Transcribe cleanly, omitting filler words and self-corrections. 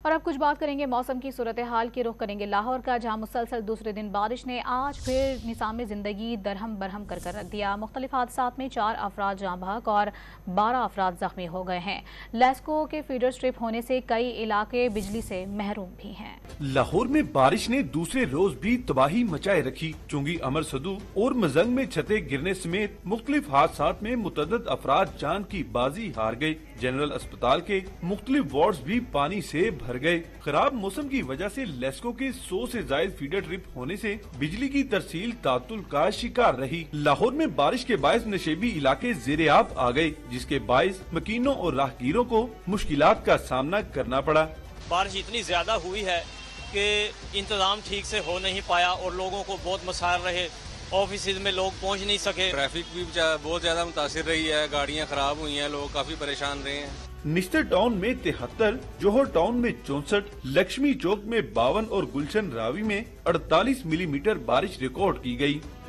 اور اب کچھ بات کریں گے موسم کی صورتحال کی، رخ کریں گے لاہور کا، جہاں مسلسل دوسرے دن بارش نے آج پھر نظام زندگی درہم برہم کر رکھ دیا۔ مختلف حادثات میں 4 افراد جاں بحق اور 12 افراد زخمی ہو گئے ہیں۔ لیسکو کے فیڈر سٹرپ ہونے سے کئی علاقے بجلی سے محروم بھی ہیں۔ لاہور میں بارش نے دوسرے روز بھی تباہی مچائے رکھی۔ چنگی امر سدو اور مزنگ میں چھتیں گرنے سمیت مختلف حادثات میں متعدد افراد جان کی بازی ہار گئے۔ جنرل اسپتال کے مختلف وارڈز بھی پانی سے بھر گئے۔ خراب موسم کی وجہ سے لیسکو کے 100 سے زائد فیڈر ٹرپ ہونے سے بجلی کی ترسیل تعطل کا شکار رہی۔ لاہور میں بارش کے باعث نشیبی علاقے زیر آب آ گئے، جس کے باعث مکینوں اور راہگیروں کو مشکلات کا سامنا کرنا پڑا۔ بارش اتنی زیادہ ہوئی ہے کہ انتظام ٹھیک سے ہو نہیں پایا اور لوگوں کو بہت مسائل رہے، آفیسز میں لوگ پہنچ نہیں سکے۔ ٹریفک بھی بہت زیادہ متاثر رہی ہے، گاڑیاں خراب ہوئی ہیں، لوگ کافی پریشان رہے ہیں۔ نشتر ٹاؤن میں 73، جوہر ٹاؤن میں 64، لکشمی چوک میں 52 اور گلشن راوی میں 48 ملی میٹر بارش ریکارڈ کی گئی۔